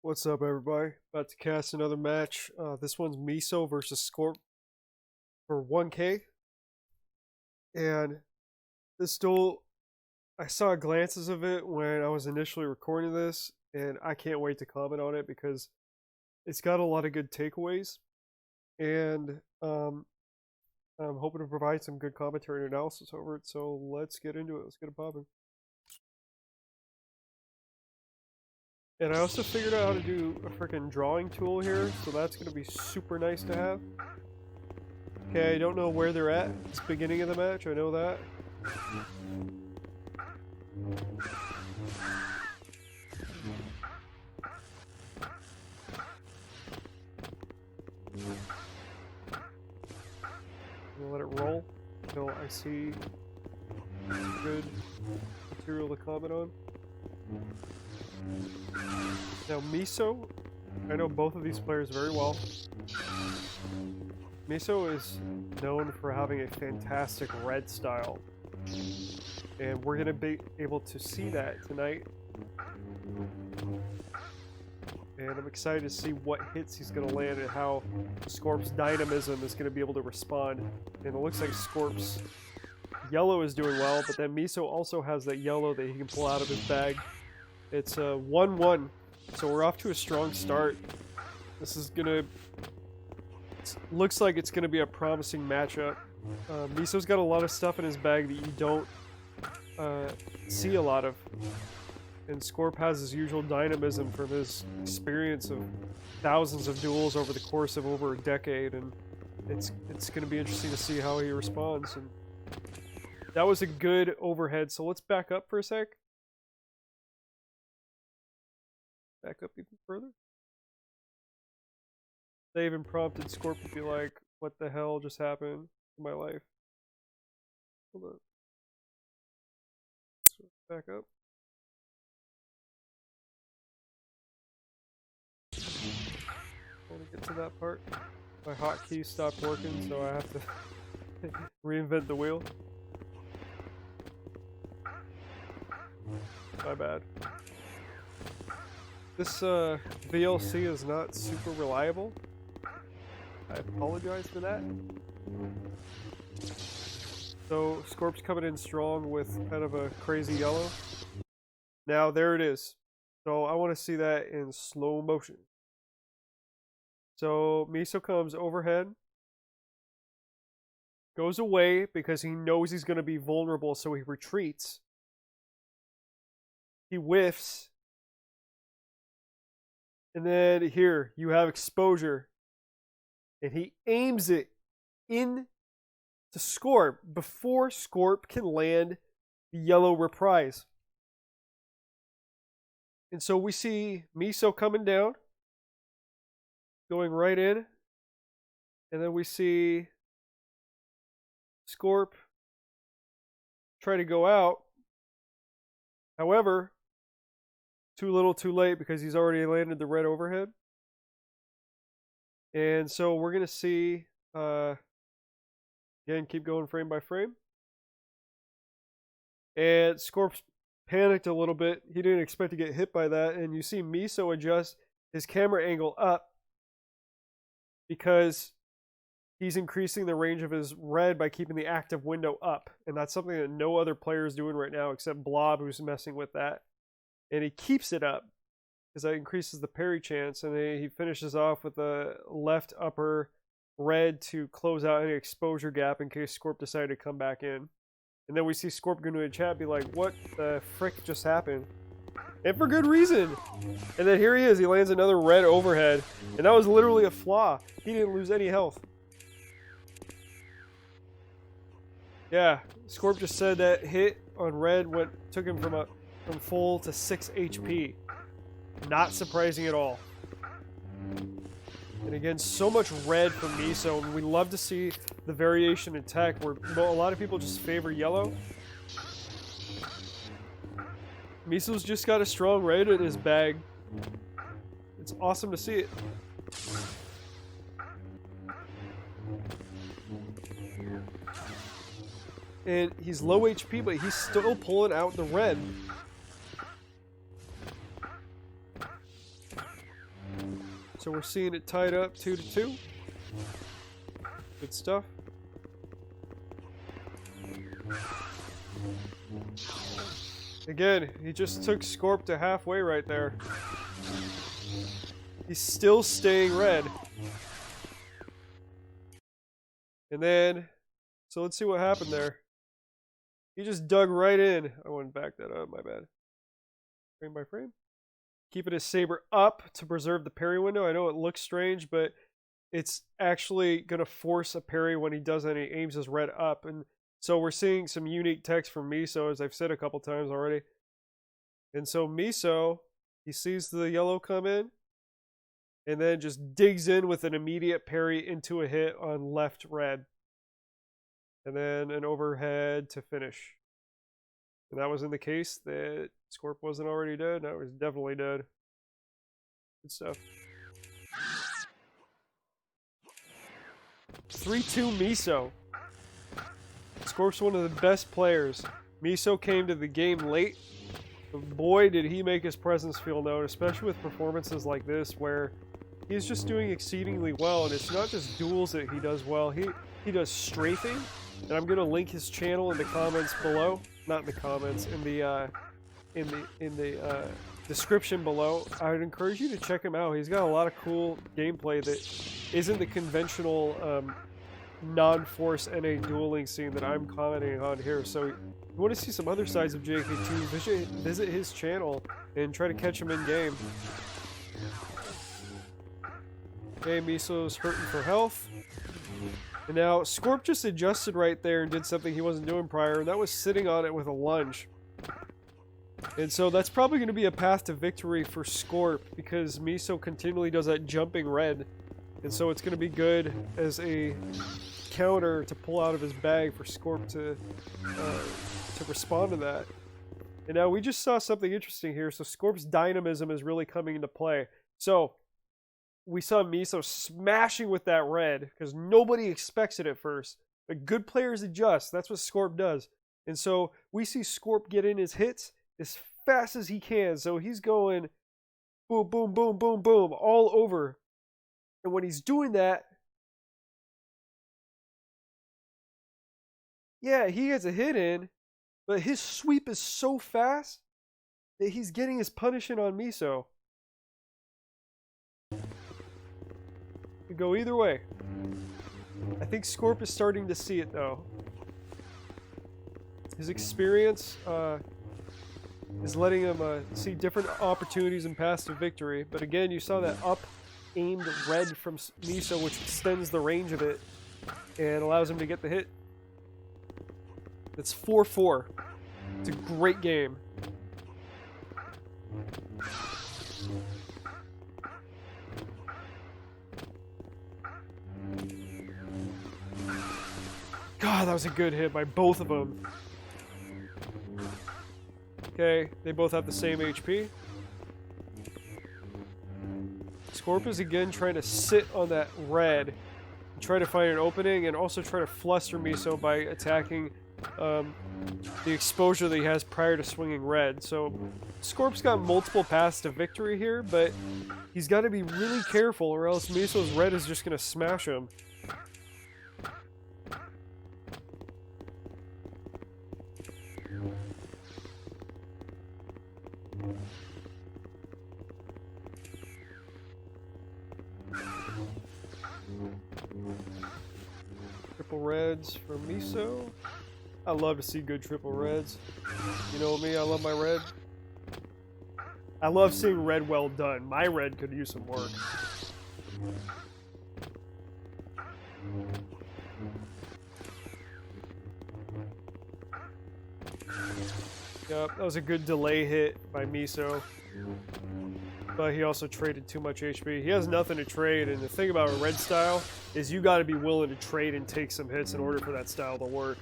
What's up, everybody? About to cast another match. This one's Miso versus Scorp for 1K. And this duel, I saw glances of it when I was initially recording this, and I can't wait to comment on it because it's got a lot of good takeaways. And I'm hoping to provide some good commentary and analysis over it. So let's get into it. Let's get it popping. And I also figured out how to do a freaking drawing tool here, so that's going to be super nice to have. Okay, I don't know where they're at. It's the beginning of the match, I know that. I'm gonna let it roll until I see good material to comment on. Now Miso, I know both of these players very well. Miso is known for having a fantastic red style, and we're going to be able to see that tonight. And I'm excited to see what hits he's going to land and how Scorp's Dynamism is going to be able to respond. And it looks like Scorp's yellow is doing well, but then Miso also has that yellow that he can pull out of his bag. It's a 1-1, so we're off to a strong start. This is gonna... looks like it's gonna be a promising matchup. Miso's got a lot of stuff in his bag that you don't see a lot of. And Scorp has his usual dynamism from his experience of thousands of duels over the course of over a decade, and it's gonna be interesting to see how he responds. And that was a good overhead, so let's back up for a sec. Back up even further. They even prompted Scorp to be like, what the hell just happened in my life? Hold on. So back up. I want to get to that part. My hotkey stopped working, so I have to reinvent the wheel. My bad. This VLC is not super reliable. I apologize for that. So Scorp's coming in strong with kind of a crazy yellow. Now there it is. So I want to see that in slow motion. So Miso comes overhead. Goes away because he knows he's going to be vulnerable, so he retreats. He whiffs. And then here, you have exposure. And he aims it in to Scorp before Scorp can land the yellow reprise. And so we see Miso coming down, going right in. And then we see Scorp try to go out. However, too little too late because he's already landed the red overhead. And so we're going to see, again, keep going frame by frame. And Scorp's panicked a little bit. He didn't expect to get hit by that. And you see Miso adjust his camera angle up because he's increasing the range of his red by keeping the active window up. And that's something that no other player is doing right now except Blob, who's messing with that. And he keeps it up because that increases the parry chance. And then he finishes off with a left upper red to close out any exposure gap in case Scorp decided to come back in. And then we see Scorp go into a chat be like, what the frick just happened? And for good reason. And then here he is. He lands another red overhead. And that was literally a flaw. He didn't lose any health. Yeah, Scorp just said that hit on red took him from full to 6 HP. Not surprising at all. And again, so much red from Miso, and we love to see the variation in tech where a lot of people just favor yellow. Miso's just got a strong red in his bag. It's awesome to see it. And he's low HP, but he's still pulling out the red. So we're seeing it tied up 2-2. Good stuff. Again, he just took Scorp to halfway right there. He's still staying red. And then, so let's see what happened there. He just dug right in. I wouldn't back that up, my bad. Frame by frame. Keeping his saber up to preserve the parry window. I know it looks strange, but it's actually going to force a parry when he does that, and he aims his red up. And so we're seeing some unique text from Miso, as I've said a couple times already. And so Miso, he sees the yellow come in, and then just digs in with an immediate parry into a hit on left red. And then an overhead to finish. And that was in the case that Scorp wasn't already dead. No, he was definitely dead. Good stuff. 3-2 Miso. Scorp's one of the best players. Miso came to the game late, but boy did he make his presence feel known, especially with performances like this where he's just doing exceedingly well. And it's not just duels that he does well, he does strafing, and I'm going to link his channel in the comments below. Not in the comments, in the description below. I would encourage you to check him out. He's got a lot of cool gameplay that isn't the conventional non-force NA dueling scene that I'm commenting on here. So if you want to see some other sides of JK2, visit his channel and try to catch him in game. Okay, Miso's hurting for health. And now Scorp just adjusted right there and did something he wasn't doing prior, and that was sitting on it with a lunge. And so that's probably going to be a path to victory for Scorp, because Miso continually does that jumping red. And so it's going to be good as a counter to pull out of his bag for Scorp to respond to that. And now we just saw something interesting here. So Scorp's dynamism is really coming into play. So we saw Miso smashing with that red because nobody expects it at first. But good players adjust. That's what Scorp does. And so we see Scorp get in his hits as fast as he can. So he's going boom, boom, boom, boom, boom all over. And when he's doing that, yeah, he gets a hit in, but his sweep is so fast that he's getting his punishment on Miso. Could go either way. I think Scorp is starting to see it though. His experience is letting him see different opportunities and paths to victory. But again, you saw that up aimed red from Miso, which extends the range of it and allows him to get the hit. It's 4-4. It's a great game. God, that was a good hit by both of them. Okay, they both have the same HP. Scorp is again trying to sit on that red, try to find an opening, and also try to fluster Miso by attacking the exposure that he has prior to swinging red. So Scorp's got multiple paths to victory here, but he's got to be really careful or else Miso's red is just going to smash him. Triple reds from Miso. I love to see good triple reds. You know me, I love my red. I love seeing red well done. My red could use some work. Yep, that was a good delay hit by Miso. But he also traded too much HP. He has nothing to trade, and the thing about a red style is you got to be willing to trade and take some hits in order for that style to work.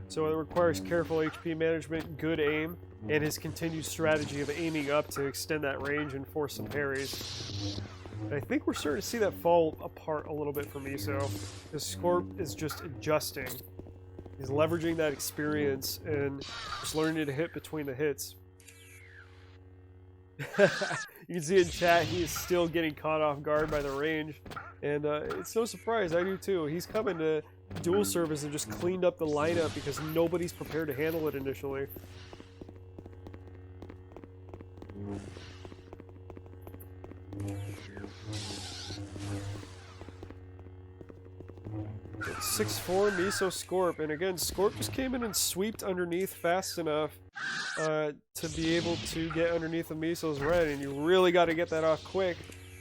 So it requires careful HP management, good aim, and his continued strategy of aiming up to extend that range and force some parries. And I think we're starting to see that fall apart a little bit for Miso, because Scorp is just adjusting. He's leveraging that experience and just learning to hit between the hits. You can see in chat he is still getting caught off guard by the range, and it's no surprise. I do too. He's coming to dual service and just cleaned up the lineup because nobody's prepared to handle it initially. 6-4 Miso Scorp, and again Scorp just came in and sweeped underneath fast enough to be able to get underneath of Miso's red, and you really got to get that off quick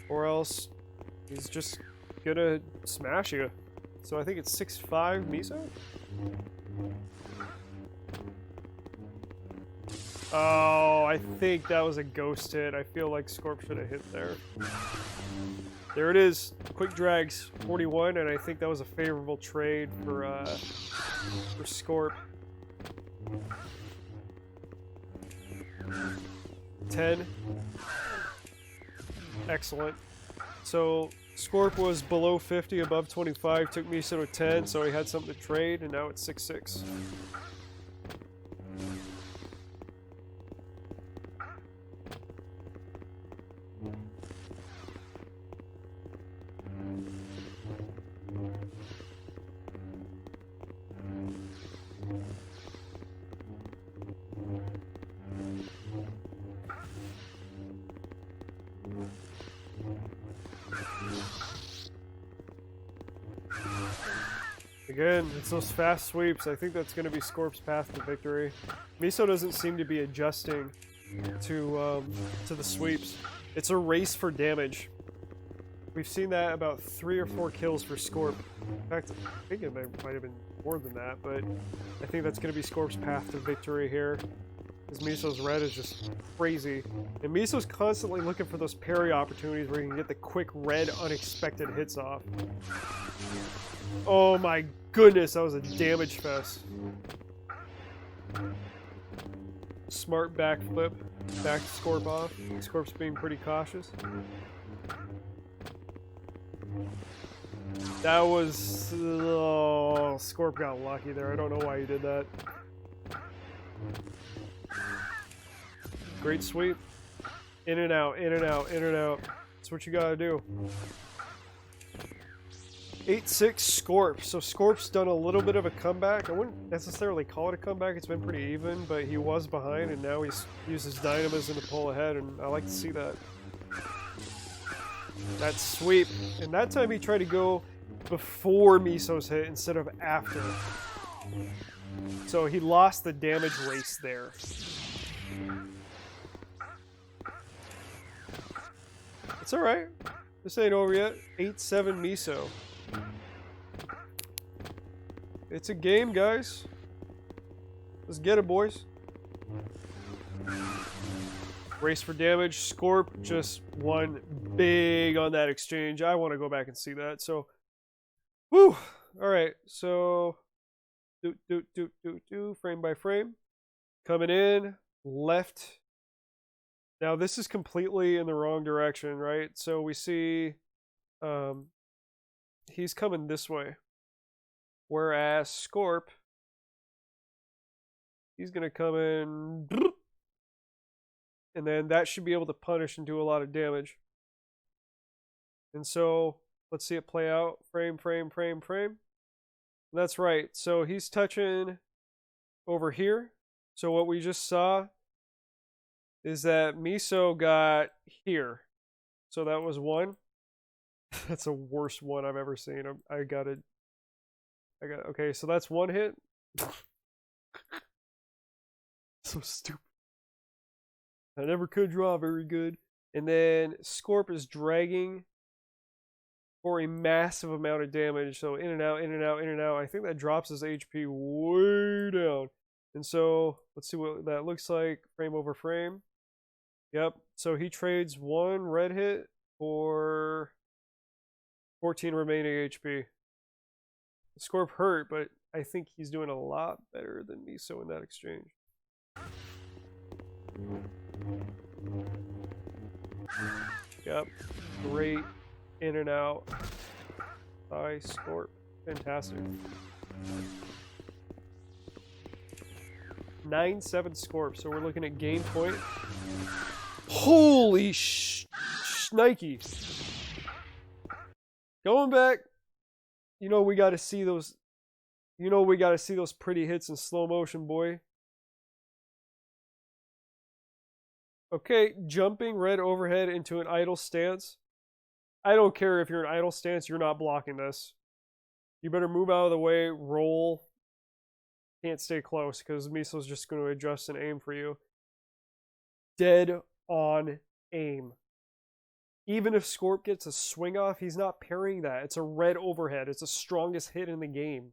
or else he's just gonna smash you. So I think it's 6-5 Miso? Oh, I think that was a ghost hit. I feel like Scorp should have hit there. There it is. Quick drags, 41, and I think that was a favorable trade for Scorp. 10. Excellent. So Scorp was below 50, above 25, took Miso to 10, so he had something to trade, and now it's 6-6. Again, it's those fast sweeps. I think that's going to be Scorp's path to victory. Miso doesn't seem to be adjusting to the sweeps. It's a race for damage. We've seen that about 3 or 4 kills for Scorp. In fact, I think it might have been more than that, but I think that's going to be Scorp's path to victory here. Because Miso's red is just crazy. And Miso's constantly looking for those parry opportunities where you can get the quick red unexpected hits off. Oh my goodness, that was a damage fest. Smart backflip. Back to Scorp off. Scorp's being pretty cautious. That was... Oh, Scorp got lucky there. I don't know why he did that. Great sweep. In and out, in and out, in and out. That's what you gotta do. 8-6 Scorp. So Scorp's done a little bit of a comeback. I wouldn't necessarily call it a comeback. It's been pretty even, but he was behind, and now he's used his Dynamism to pull ahead, and I like to see that. That sweep. And that time he tried to go before Miso's hit instead of after. So he lost the damage race there. It's alright. This ain't over yet. 8-7 Miso. It's a game, guys. Let's get it, boys. Race for damage. Scorp just won big on that exchange. I want to go back and see that. So, whew. Alright, so frame by frame. Coming in, left. Now this is completely in the wrong direction, right? So we see he's coming this way. Whereas Scorp, he's going to come in, and then that should be able to punish and do a lot of damage. And so, let's see it play out. Frame, frame, frame, frame. That's right. So he's touching over here. So what we just saw is that Miso got here. So that was 1. That's the worst one I've ever seen. I got okay, so that's 1 hit. So stupid. I never could draw very good. And then Scorp is dragging for a massive amount of damage. So in and out, in and out, in and out. I think that drops his HP way down. And so let's see what that looks like. Frame over frame. Yep. So he trades 1 red hit for 14 remaining HP. Scorp hurt, but I think he's doing a lot better than Miso in that exchange. Yep. Great in and out by Scorp. Fantastic. 9-7 Scorp. So we're looking at game point. Holy sh... Nike. Going back. You know we got to see those. You know we got to see those pretty hits in slow motion, boy. Okay, jumping red overhead into an idle stance. I don't care if you're in idle stance, you're not blocking this. You better move out of the way, roll. Can't stay close because Miso's just going to adjust and aim for you. Dead on aim. Even if Scorp gets a swing off, he's not parrying that. It's a red overhead. It's the strongest hit in the game.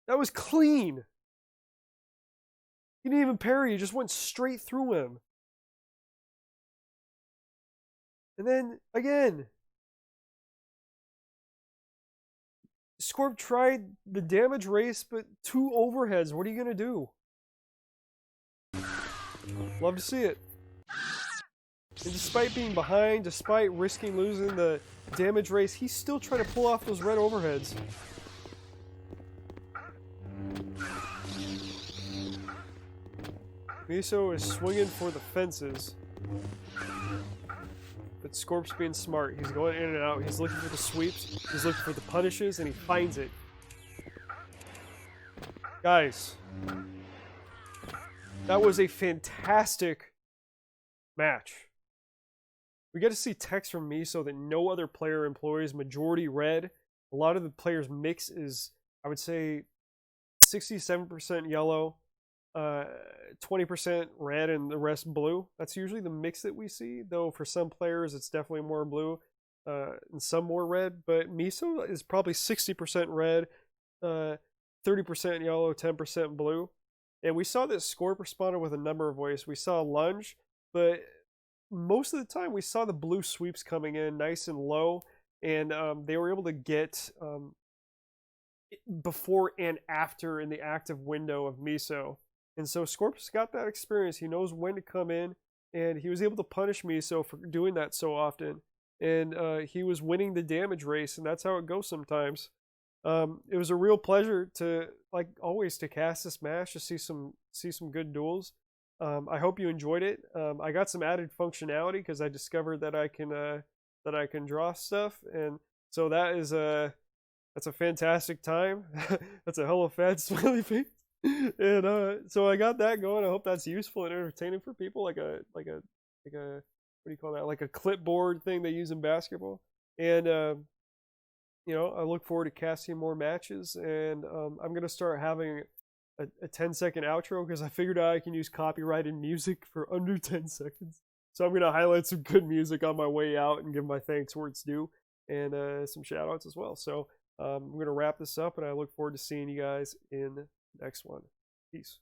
That was clean. He didn't even parry. He just went straight through him. And then, again. Scorp tried the damage race, but 2 overheads. What are you going to do? Love to see it. And despite being behind, despite risking losing the damage race, he's still trying to pull off those red overheads. Miso is swinging for the fences. But Scorp's being smart. He's going in and out. He's looking for the sweeps. He's looking for the punishes, and he finds it. Guys, that was a fantastic match. We get to see text from Miso that no other player employs. Majority red. A lot of the players' mix is, I would say, 67% yellow, 20% red, and the rest blue. That's usually the mix that we see, though for some players it's definitely more blue and some more red. But Miso is probably 60% red, 30% yellow, 10% blue. And we saw that Scorp responded with a number of ways. We saw lunge, but most of the time we saw the blue sweeps coming in nice and low, and they were able to get before and after in the active window of Miso. And so Scorp's got that experience. He knows when to come in, and he was able to punish Miso for doing that so often. And he was winning the damage race, and that's how it goes sometimes. It was a real pleasure to, like always, to cast this match, to see some good duels. I hope you enjoyed it. I got some added functionality because I discovered that I can draw stuff, and so that's a fantastic time. That's a hell of a fat smiley face. And so I got that going. I hope that's useful and entertaining for people, like a what do you call that? Like a clipboard thing they use in basketball. And you know, I look forward to casting more matches, and I'm gonna start having a 10-second outro because I figured out I can use copyrighted music for under 10 seconds. So I'm gonna highlight some good music on my way out and give my thanks where it's due, and some shout outs as well. So I'm gonna wrap this up, and I look forward to seeing you guys in the next one. Peace.